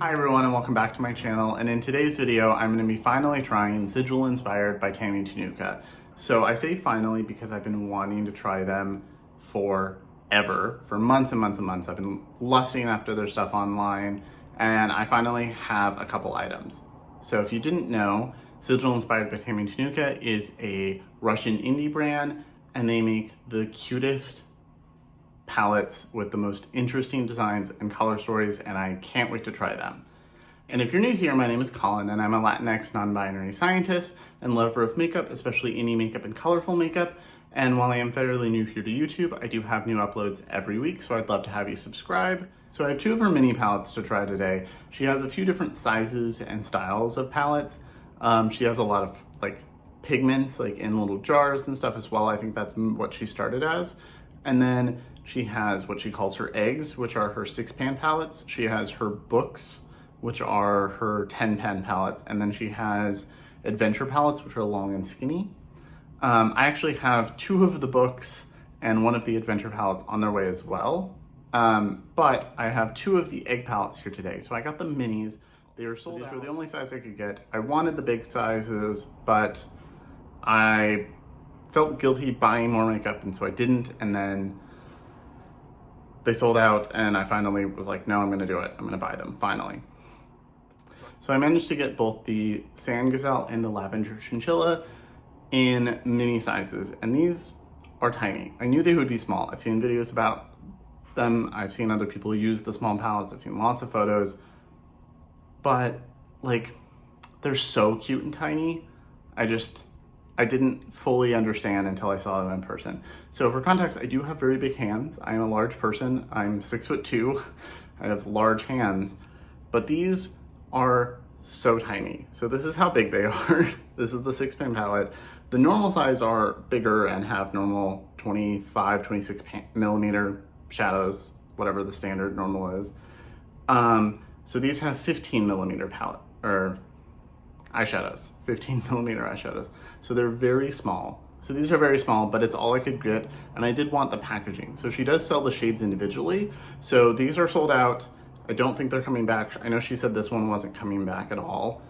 Hi everyone and welcome back to my channel, and in today's video I'm going to be finally trying Sigil inspired by Tammy Tanuka. So I say finally because I've been wanting to try them forever, for months and months and months. I've been lusting after their stuff online and I finally have a couple items. So if you didn't know, Sigil inspired by Tammy Tanuka is a Russian indie brand and they make the cutest palettes with the most interesting designs and color stories, and I can't wait to try them. And if you're new here, my name is Colin and I'm a Latinx non-binary scientist and lover of makeup, especially indie makeup and colorful makeup. And while I am fairly new here to YouTube, I do have new uploads every week, so I'd love to have you subscribe. So I have two of her mini palettes to try today. She has a few different sizes and styles of palettes. She has a lot of like pigments like in little jars and stuff as well. I think that's what she started as. And then she has what she calls her eggs, which are her 6-pan palettes. She has her books, which are her 10-pan palettes. And then she has adventure palettes, which are long and skinny. I actually have 2 of the books and 1 of the adventure palettes on their way as well. But I have 2 of the egg palettes here today. So I got the minis. They were sold out. These were the only size I could get. I wanted the big sizes, but I felt guilty buying more makeup, and so I didn't. And then they sold out and I finally was like, no, I'm gonna do it. I'm gonna buy them, finally. So I managed to get both the Sand Gazelle and the Lavender Chinchilla in mini sizes, and these are tiny. I knew they would be small. I've seen videos about them. I've seen other people use the small palettes. I've seen lots of photos, but like, they're so cute and tiny. I didn't fully understand until I saw them in person. So for context, I do have very big hands. I'm a large person. I'm 6'2". I have large hands, but these are so tiny. So this is how big they are. This is the 6-pan palette. The normal size are bigger and have normal 25, 26 millimeter shadows, whatever the standard normal is. So these have 15 millimeter palette, or eyeshadows, 15 millimeter eyeshadows. So they're very small. So these are very small, but it's all I could get. And I did want the packaging. So she does sell the shades individually. So these are sold out. I don't think they're coming back. I know she said this one wasn't coming back at all,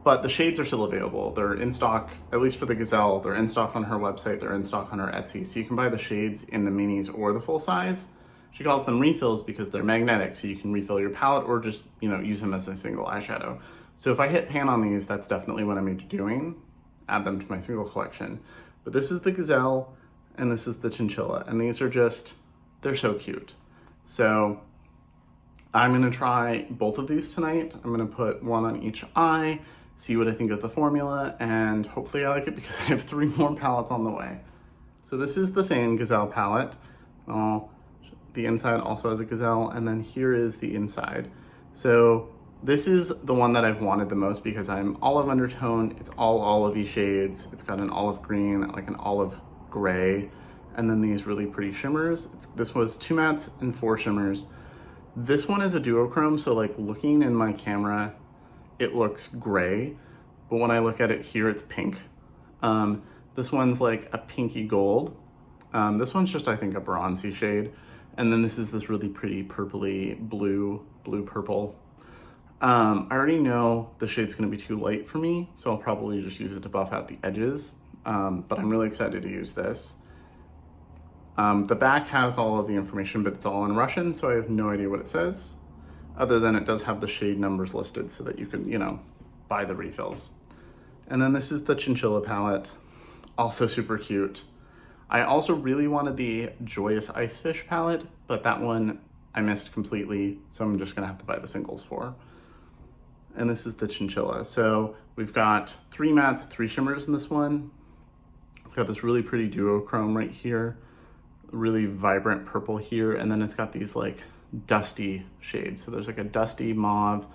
but the shades are still available. They're in stock, at least for the Gazelle. They're in stock on her website. They're in stock on her Etsy. So you can buy the shades in the minis or the full size. She calls them refills because they're magnetic. So you can refill your palette or just, use them as a single eyeshadow. So if I hit pan on these, that's definitely what I'm doing. Add them to my single collection. But this is the Gazelle and this is the Chinchilla. And these are they're so cute. So I'm gonna try both of these tonight. I'm gonna put one on each eye, see what I think of the formula, and hopefully I like it because I have 3 more palettes on the way. So this is the same Gazelle palette. The inside also has a Gazelle, and then here is the inside. So this is the one that I've wanted the most because I'm olive undertone. It's all olivey shades. It's got an olive green, like an olive gray, and then these really pretty shimmers. This was 2 mattes and 4 shimmers. This one is a duochrome, so like looking in my camera, it looks gray, but when I look at it here, it's pink. This one's like a pinky gold. This one's just, I think, a bronzy shade. And then this is this really pretty purpley blue purple. I already know the shade's gonna be too light for me, so I'll probably just use it to buff out the edges, but I'm really excited to use this. The back has all of the information, but it's all in Russian, so I have no idea what it says, other than it does have the shade numbers listed so that you can, buy the refills. And then this is the Chinchilla palette, also super cute. I also really wanted the Joyous Icefish palette, but that one I missed completely, so I'm just gonna have to buy the singles for. And this is the Chinchilla. So we've got 3 mattes, 3 shimmers in this one. It's got this really pretty duochrome right here, really vibrant purple here, and then it's got these like dusty shades. So there's like a dusty mauve,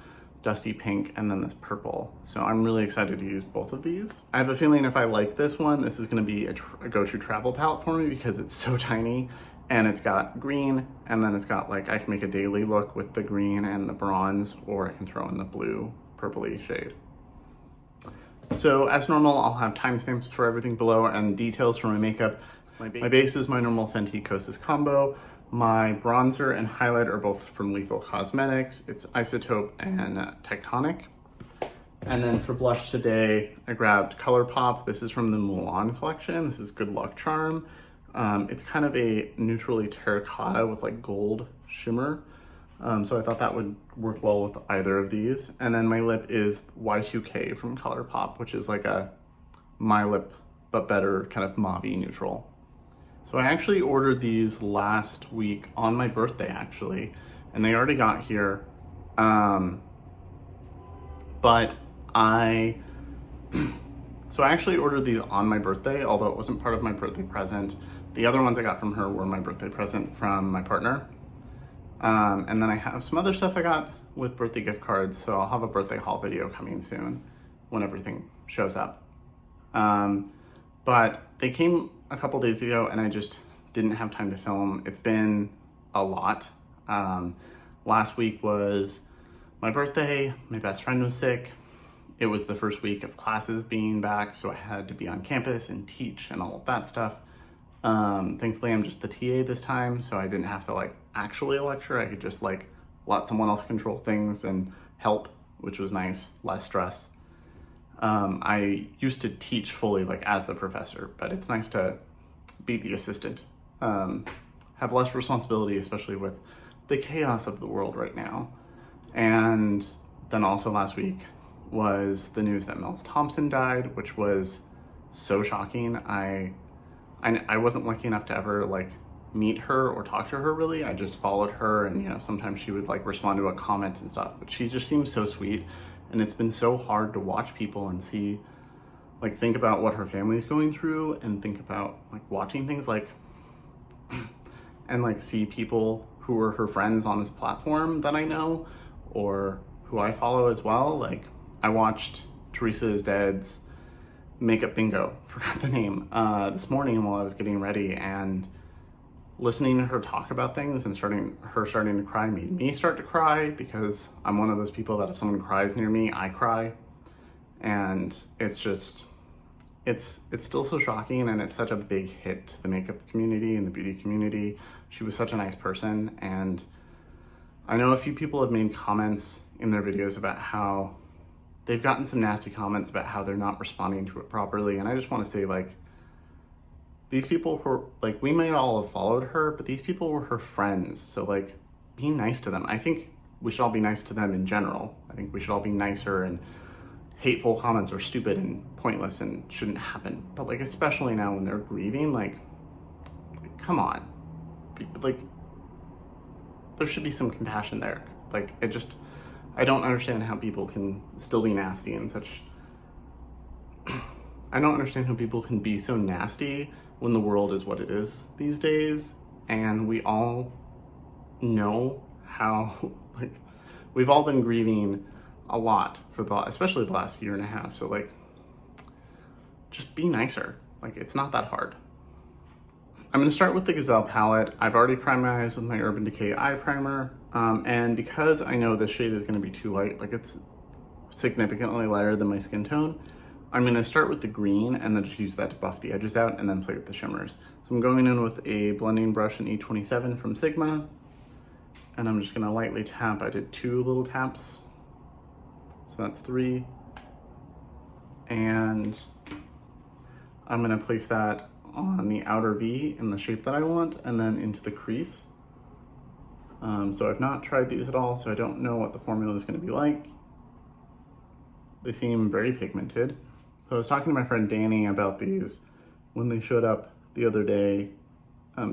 dusty pink, and then this purple. So I'm really excited to use both of these. I have a feeling if I like this one, this is gonna be a go-to travel palette for me because it's so tiny and it's got green, and then it's got like, I can make a daily look with the green and the bronze, or I can throw in the blue purpley shade. So as normal, I'll have timestamps for everything below and details for my makeup. My base is my normal Fenty Kosas combo. My bronzer and highlight are both from Lethal Cosmetics. It's Isotope and Tectonic. And then for blush today, I grabbed ColourPop. This is from the Mulan collection. This is Good Luck Charm. It's kind of a neutrally terracotta with like gold shimmer. So I thought that would work well with either of these. And then my lip is Y2K from ColourPop, which is like a My Lip, but better kind of mauve-y neutral. So I actually ordered these last week on my birthday actually, and they already got here. But so I actually ordered these on my birthday, although it wasn't part of my birthday present. The other ones I got from her were my birthday present from my partner. And then I have some other stuff I got with birthday gift cards, so I'll have a birthday haul video coming soon when everything shows up. But they came a couple days ago and I just didn't have time to film. It's been a lot. Last week was my birthday, my best friend was sick. It was the first week of classes being back, so I had to be on campus and teach and all of that stuff. Thankfully I'm just the TA this time, so I didn't have to like actually lecture. I could just like let someone else control things and help, which was nice, less stress. I used to teach fully like as the professor, but it's nice to be the assistant. Have less responsibility, especially with the chaos of the world right now. And then also last week was the news that Mel Thompson died, which was so shocking. I wasn't lucky enough to ever like meet her or talk to her really. I just followed her, and you know, sometimes she would like respond to a comment and stuff, but she just seems so sweet. And it's been so hard to watch people and see, like, think about what her family's going through and think about like watching things like, and like see people who are her friends on this platform that I know or who I follow as well. Like I watched Teresa is Dead's Makeup Bingo, forgot the name, this morning while I was getting ready, and listening to her talk about things and starting to cry made me start to cry, because I'm one of those people that if someone cries near me, I cry. And it's just, it's still so shocking, and it's such a big hit to the makeup community and the beauty community. She was such a nice person, and I know a few people have made comments in their videos about how they've gotten some nasty comments about how they're not responding to it properly. And I just want to say, like, these people were, like, we may all have followed her, but these people were her friends. So, like, be nice to them. I think we should all be nice to them in general. I think we should all be nicer, and hateful comments are stupid and pointless and shouldn't happen. But, like, especially now when they're grieving, like come on. Like, there should be some compassion there. Like, I don't understand how people can still be nasty and such. I don't understand how people can be so nasty when the world is what it is these days, and we all know how, like, we've all been grieving a lot for especially the last year and a half. So, like, just be nicer. Like, it's not that hard. I'm gonna start with the Gazelle palette. I've already primed my eyes with my Urban Decay eye primer, and because I know this shade is gonna be too light, like it's significantly lighter than my skin tone, I'm gonna start with the green and then just use that to buff the edges out and then play with the shimmers. So I'm going in with a blending brush in E27 from Sigma, and I'm just gonna lightly tap. I did 2 little taps, so that's 3. And I'm gonna place that on the outer V in the shape that I want, and then into the crease. So I've not tried these at all, so I don't know what the formula is gonna be like. They seem very pigmented. So I was talking to my friend Danny about these when they showed up the other day,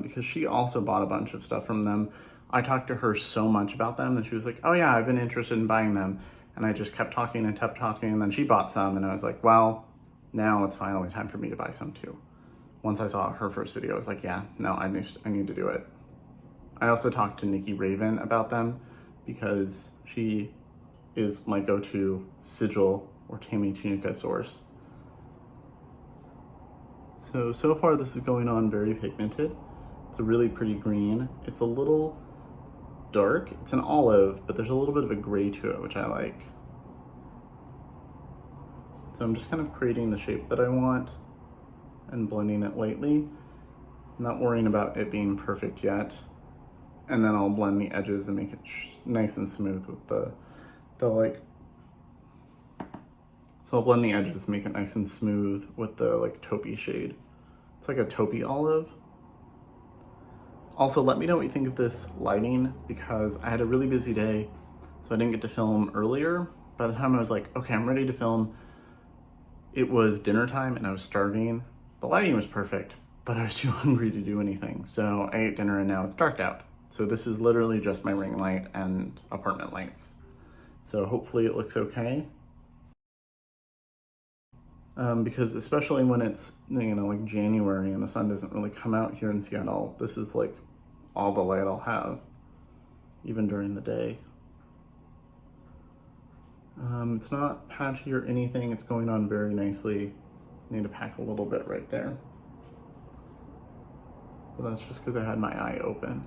because she also bought a bunch of stuff from them. I talked to her so much about them, and she was like, oh yeah, I've been interested in buying them. And I just kept talking, and then she bought some, and I was like, well, now it's finally time for me to buy some too. Once I saw her first video, I was like, yeah, no, I need to do it. I also talked to Nikki Raven about them because she is my go-to Sigil or Tammy Tanuka source. So far this is going on very pigmented. It's a really pretty green. It's a little dark. It's an olive, but there's a little bit of a gray to it, which I like. So I'm just kind of creating the shape that I want and blending it lightly. I'm not worrying about it being perfect yet. And then I'll blend the edges and make it nice and smooth with the like, so I'll blend the edges, make it nice and smooth with the like taupey shade. It's like a taupey olive. Also, let me know what you think of this lighting, because I had a really busy day, so I didn't get to film earlier. By the time I was like, okay, I'm ready to film, it was dinner time and I was starving. The lighting was perfect, but I was too hungry to do anything. So I ate dinner and now it's dark out. So this is literally just my ring light and apartment lights. So hopefully it looks okay. Because especially when it's, you know, like January and the sun doesn't really come out here in Seattle, this is like all the light I'll have, even during the day. It's not patchy or anything, it's going on very nicely. I need to pack a little bit right there. But that's just because I had my eye open.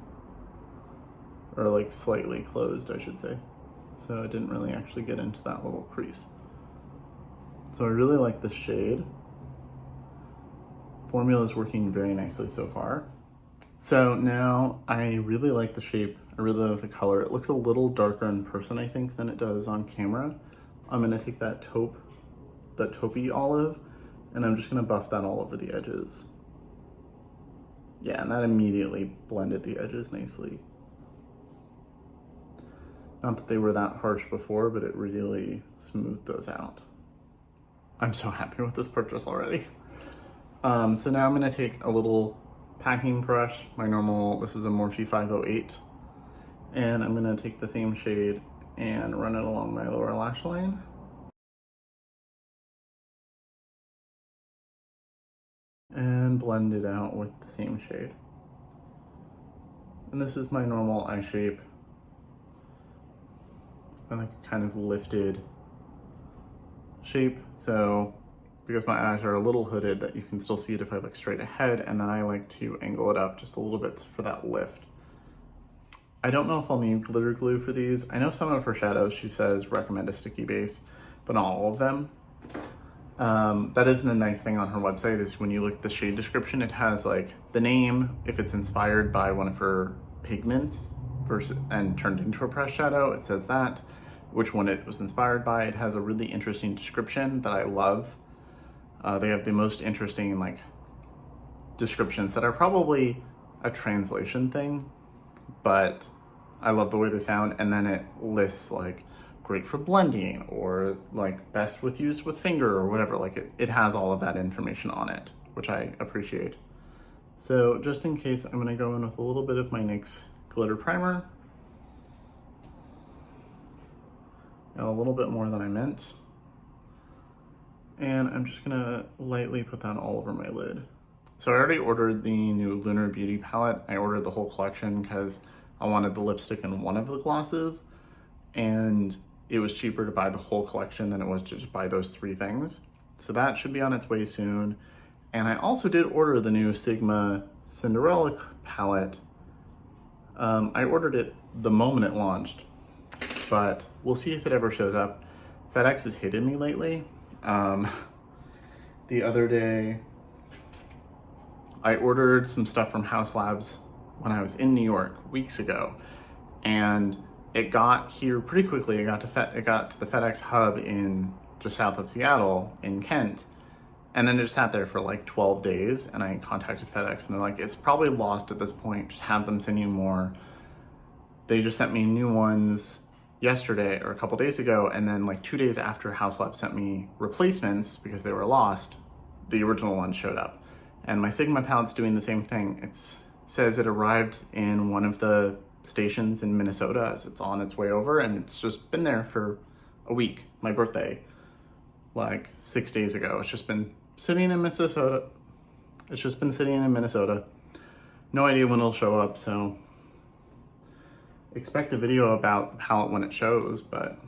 Or like slightly closed, I should say. So I didn't really actually get into that little crease. So I really like this shade. Formula is working very nicely so far. So now I really like the shape. I really like the color. It looks a little darker in person, I think, than it does on camera. I'm gonna take that taupey olive, and I'm just gonna buff that all over the edges. Yeah, and that immediately blended the edges nicely. Not that they were that harsh before, but it really smoothed those out. I'm so happy with this purchase already. So now I'm gonna take a little packing brush, my normal, this is a Morphe 508, and I'm gonna take the same shade and run it along my lower lash line. And blend it out with the same shade. And this is my normal eye shape. I like a kind of lifted shape, so because my eyes are a little hooded, that you can still see it if I look straight ahead, and then I like to angle it up just a little bit for that lift. I don't know if I'll need glitter glue for these. I know some of her shadows, she says recommend a sticky base, but not all of them. That isn't a nice thing on her website, is when you look at the shade description, it has like the name, if it's inspired by one of her pigments versus and turned into a pressed shadow, it says that, which one it was inspired by. It has a really interesting description that I love. They have the most interesting like descriptions that are probably a translation thing, but I love the way they sound. And then it lists like great for blending, or like best with used with finger, or whatever. Like it has all of that information on it, which I appreciate. So just in case, I'm gonna go in with a little bit of my NYX glitter primer. And a little bit more than I meant. And I'm just gonna lightly put that all over my lid. So I already ordered the new Lunar Beauty palette. I ordered the whole collection because I wanted the lipstick in one of the glosses, and it was cheaper to buy the whole collection than it was to just buy those 3 things. So that should be on its way soon. And I also did order the new Sigma Cinderella palette. I ordered it the moment it launched, but we'll see if it ever shows up. FedEx has hated me lately. The other day, I ordered some stuff from Haus Labs when I was in New York weeks ago, and it got here pretty quickly. It got to the FedEx hub in just south of Seattle in Kent, and then it just sat there for like 12 days, and I contacted FedEx, and they're like, it's probably lost at this point, just have them send you more. They just sent me new ones yesterday or a couple days ago, and then like 2 days after Haus Labs sent me replacements because they were lost, the original ones showed up. And my Sigma palette's doing the same thing. It says it arrived in one of the stations in Minnesota as it's on its way over, and it's just been there for a week. My birthday, like 6 days ago. It's just been sitting in Minnesota. No idea when it'll show up, so expect a video about the palette when it shows, but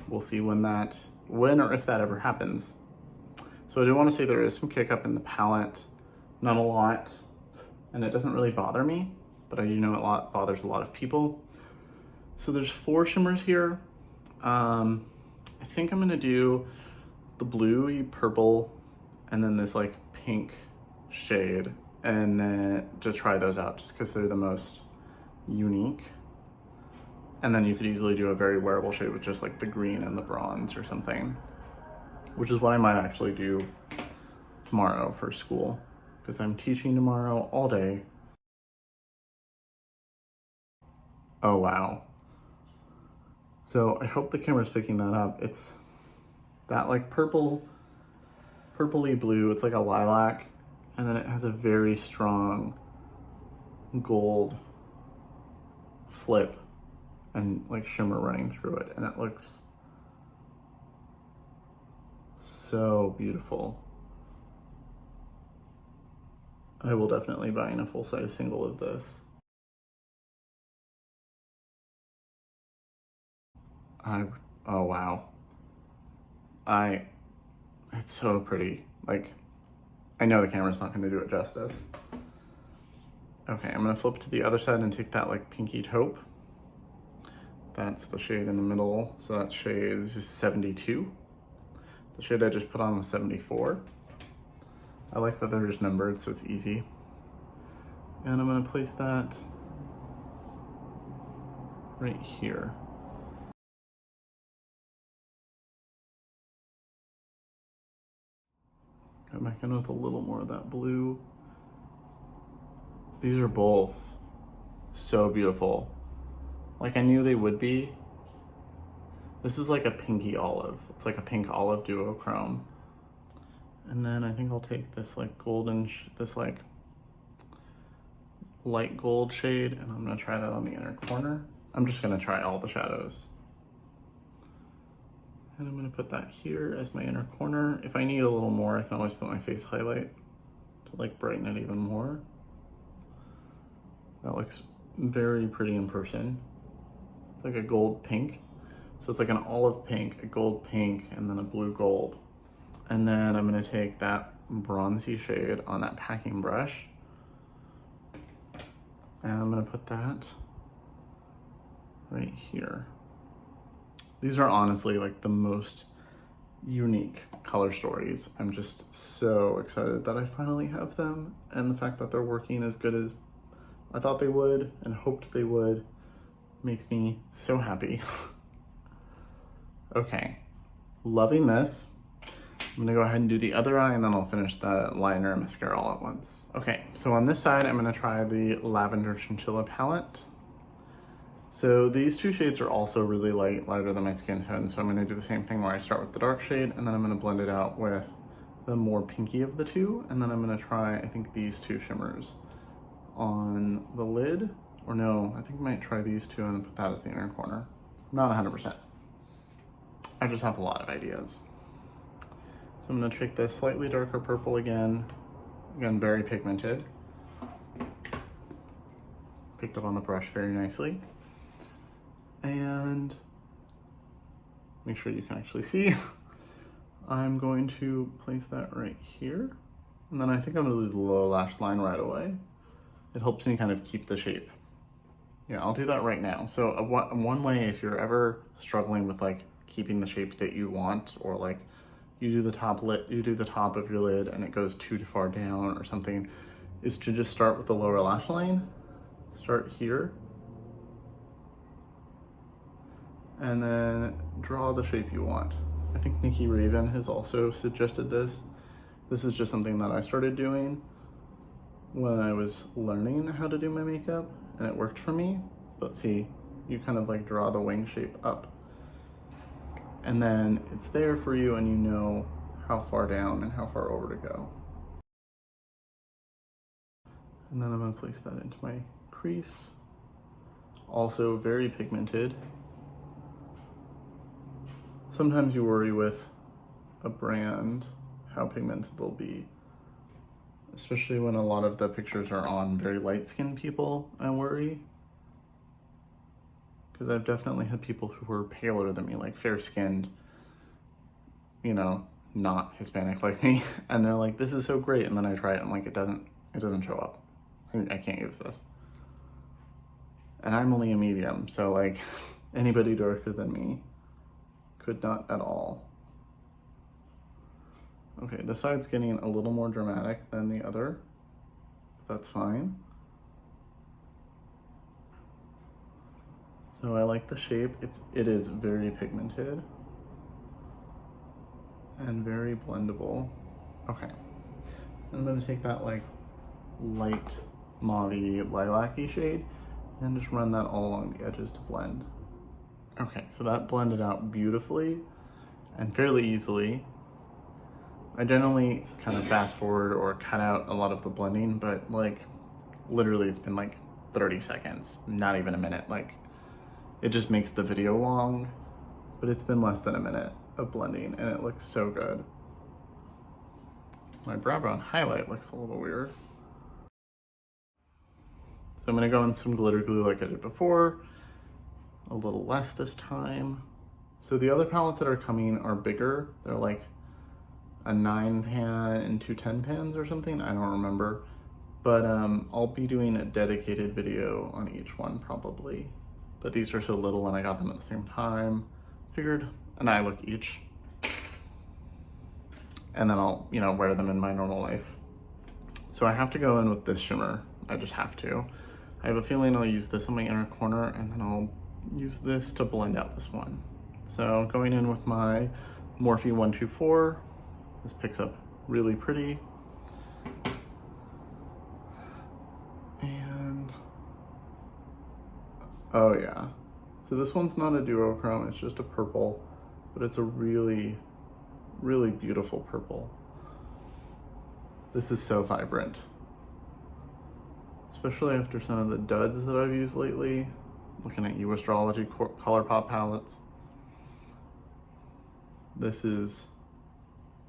we'll see when or if that ever happens. So I do want to say there is some kick up in the palette, not a lot, and it doesn't really bother me, but I do know it bothers a lot of people. So there's 4 shimmers here. I think I'm gonna do the bluey purple and then this like pink shade, and then to try those out just because they're the most unique. And then you could easily do a very wearable shade with just like the green and the bronze or something, which is what I might actually do tomorrow for school, because I'm teaching tomorrow all day. Oh, wow. So I hope the camera's picking that up. It's that like purpley blue. It's like a lilac, and then it has a very strong gold flip and like shimmer running through it, and it looks so beautiful. I will definitely buy in a full-size single of this. Oh wow. It's so pretty. Like, I know the camera's not gonna do it justice. Okay, I'm gonna flip to the other side and take that like pinky taupe. That's the shade in the middle. So that shade is just 72. The shade I just put on was 74. I like that they're just numbered, so it's easy. And I'm gonna place that right here. Go back in with a little more of that blue. These are both so beautiful. Like I knew they would be. This is like a pinky olive. It's like a pink olive duochrome. And then I think I'll take this like this like light gold shade, and I'm gonna try that on the inner corner. I'm just gonna try all the shadows. And I'm gonna put that here as my inner corner. If I need a little more, I can always put my face highlight to like brighten it even more. That looks very pretty in person. It's like a gold pink. So it's like an olive pink, a gold pink, and then a blue gold. And then I'm gonna take that bronzy shade on that packing brush, and I'm gonna put that right here. These are honestly like the most unique color stories. I'm just so excited that I finally have them, and the fact that they're working as good as I thought they would and hoped they would makes me so happy. Okay, loving this. I'm gonna go ahead and do the other eye, and then I'll finish the liner and mascara all at once. Okay, so on this side, I'm gonna try the Lavender Chinchilla palette. So these two shades are also really light, lighter than my skin tone, so I'm gonna do the same thing where I start with the dark shade, and then I'm gonna blend it out with the more pinky of the two, and then I'm gonna try, I think, these two shimmers on the lid, or no, I think I might try these two and then put that as the inner corner. Not 100%. I just have a lot of ideas. So I'm gonna take this slightly darker purple again very pigmented. Picked up on the brush very nicely. And make sure you can actually see. I'm going to place that right here. And then I think I'm gonna do the lower lash line right away. It helps me kind of keep the shape. Yeah, I'll do that right now. So one way, if you're ever struggling with like keeping the shape that you want, or like you do the top of your lid and it goes too far down or something, is to just start with the lower lash line. Start here. And then draw the shape you want. I think Nikki Raven has also suggested this. This is just something that I started doing when I was learning how to do my makeup, and it worked for me. But see, you kind of like draw the wing shape up, and then it's there for you, and you know how far down and how far over to go. And then I'm gonna place that into my crease. Also very pigmented. Sometimes you worry with a brand how pigmented they'll be, especially when a lot of the pictures are on very light-skinned people. I worry, because I've definitely had people who were paler than me, like fair-skinned, you know, not Hispanic like me, and they're like, this is so great, and then I try it and like it doesn't show up. I can't use this. And I'm only a medium, so like anybody darker than me could not at all. Okay, this side's getting a little more dramatic than the other. That's fine. So I like the shape. It is very pigmented and very blendable. Okay, so I'm gonna take that like light mauve-y lilac-y shade and just run that all along the edges to blend. Okay, so that blended out beautifully and fairly easily. I generally kind of fast forward or cut out a lot of the blending, but like literally it's been like 30 seconds, not even a minute. Like it just makes the video long, but it's been less than a minute of blending and it looks so good. My brow bone highlight looks a little weird. So I'm gonna go in some glitter glue like I did before, a little less this time. So the other palettes that are coming are bigger. They're like a 9 pan and 2 10 pans or something, I don't remember. But I'll be doing a dedicated video on each one probably. But these are so little and I got them at the same time. Figured an eye look each. And then I'll, you know, wear them in my normal life. So I have to go in with this shimmer. I just have to. I have a feeling I'll use this on my inner corner and then I'll use this to blend out this one. So going in with my Morphe 124, this picks up really pretty. And, oh yeah. So this one's not a duochrome, it's just a purple, but it's a really, really beautiful purple. This is so vibrant. Especially after some of the duds that I've used lately. Looking at you Astrology ColourPop palettes. This is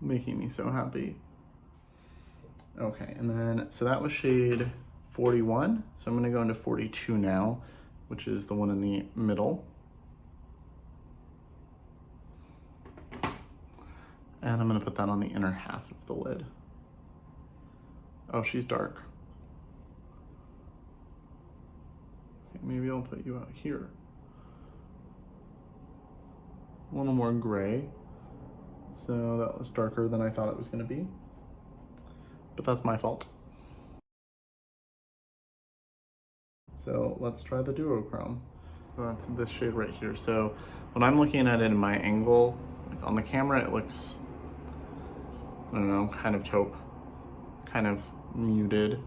making me so happy. Okay, and then, so that was shade 41. So I'm gonna go into 42 now, which is the one in the middle. And I'm gonna put that on the inner half of the lid. Oh, she's dark. Okay, maybe I'll put you out here. A little more gray. So that was darker than I thought it was gonna be. But that's my fault. So let's try the duochrome. So that's this shade right here. So when I'm looking at it in my angle, like on the camera, it looks, I don't know, kind of taupe, kind of muted.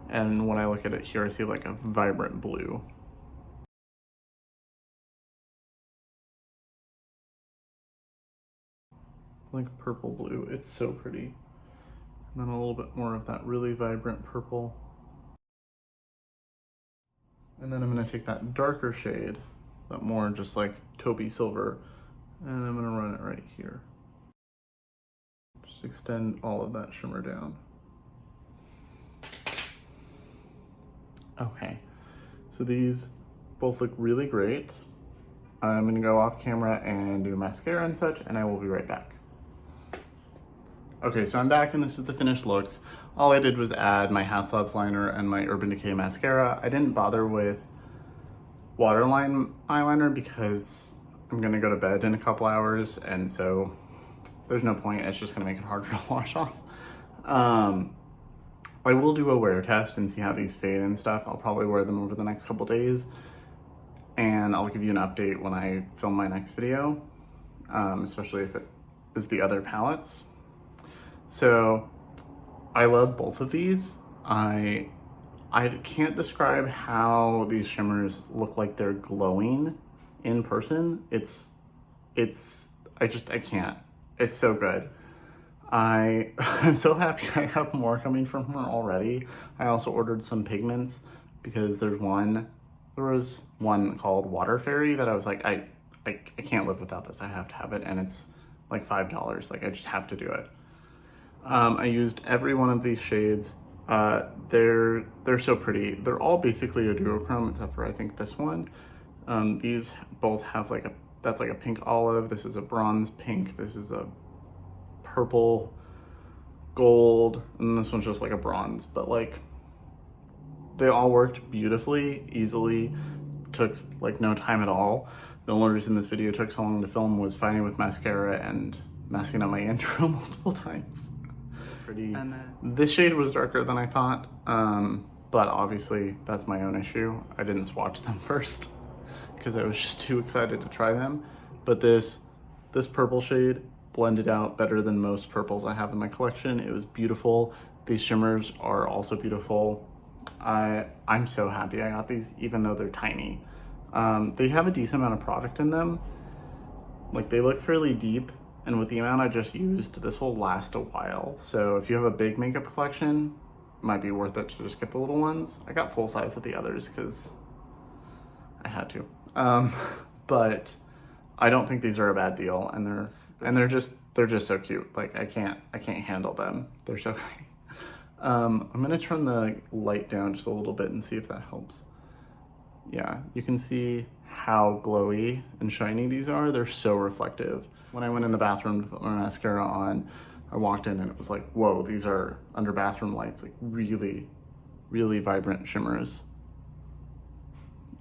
And when I look at it here, I see like a vibrant blue. Like purple blue, it's so pretty. And then a little bit more of that really vibrant purple. And then I'm gonna take that darker shade, that more just like taupey silver, and I'm gonna run it right here. Just extend all of that shimmer down. Okay, so these both look really great. I'm gonna go off camera and do mascara and such, and I will be right back. Okay, so I'm back and this is the finished looks. All I did was add my Haus liner and my Urban Decay mascara. I didn't bother with waterline eyeliner because I'm gonna go to bed in a couple hours, and so there's no point. It's just gonna make it harder to wash off. I will do a wear test and see how these fade and stuff. I'll probably wear them over the next couple days, and I'll give you an update when I film my next video, especially if it is the other palettes. So I love both of these. I can't describe how these shimmers look like they're glowing in person. I can't. It's so good. I'm so happy I have more coming from her already. I also ordered some pigments because there was one called Water Fairy that I was like, I can't live without this. I have to have it, and it's like $5. Like I just have to do it. I used every one of these shades. They're so pretty. They're all basically a duochrome except for I think this one. These both have that's like a pink olive. This is a bronze pink. This is a purple gold, and this one's just like a bronze, but like they all worked beautifully, easily, took like no time at all. The only reason this video took so long to film was fighting with mascara and masking out my intro multiple times. Pretty. And this shade was darker than I thought, but obviously that's my own issue. I didn't swatch them first because I was just too excited to try them. But this purple shade blended out better than most purples I have in my collection. It was beautiful. These shimmers are also beautiful. I'm so happy I got these, even though they're tiny. They have a decent amount of product in them. Like, they look fairly deep, and with the amount I just used, this will last a while. So if you have a big makeup collection, it might be worth it to just get the little ones. I got full size of the others because I had to. But I don't think these are a bad deal, and they're just so cute. Like, I can't handle them. They're so pretty. I'm gonna turn the light down just a little bit and see if that helps. Yeah, you can see how glowy and shiny these are. They're so reflective. When I went in the bathroom to put my mascara on, I walked in and it was like, whoa, these are under bathroom lights, like really, really vibrant shimmers.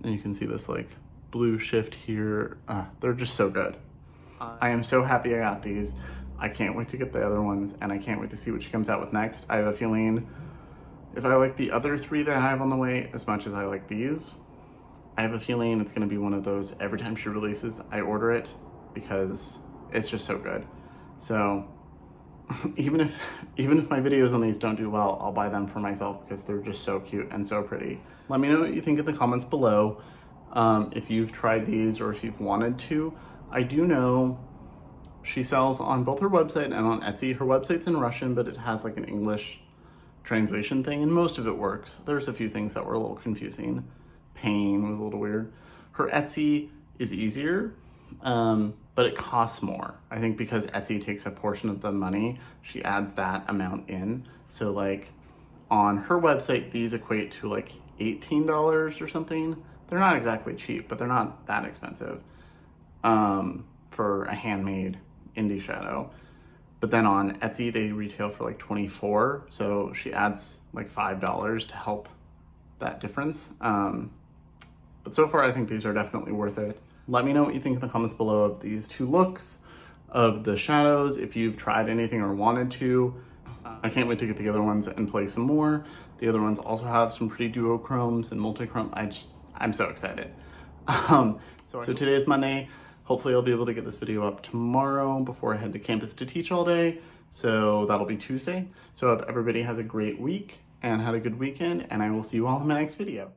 And you can see this like blue shift here. They're just so good. I am so happy I got these. I can't wait to get the other ones, and I can't wait to see what she comes out with next. I have a feeling if I like the other 3 that I have on the way as much as I like these, I have a feeling it's gonna be one of those every time she releases, I order it because it's just so good. So even if my videos on these don't do well, I'll buy them for myself because they're just so cute and so pretty. Let me know what you think in the comments below. If you've tried these or if you've wanted to. I do know she sells on both her website and on Etsy. Her website's in Russian, but it has like an English translation thing, and most of it works. There's a few things that were a little confusing. Pain was a little weird. Her Etsy is easier, but it costs more. I think because Etsy takes a portion of the money, she adds that amount in. So like on her website, these equate to like $18 or something. They're not exactly cheap, but they're not that expensive for a handmade indie shadow. But then on Etsy, they retail for like $24. So she adds like $5 to help that difference. But so far, I think these are definitely worth it. Let me know what you think in the comments below of these 2 looks, of the shadows, if you've tried anything or wanted to. I can't wait to get the other ones and play some more. The other ones also have some pretty duochromes and multichrome. I'm so excited. So today is Monday. Hopefully I'll be able to get this video up tomorrow before I head to campus to teach all day. So that'll be Tuesday. So I hope everybody has a great week and had a good weekend, and I will see you all in my next video.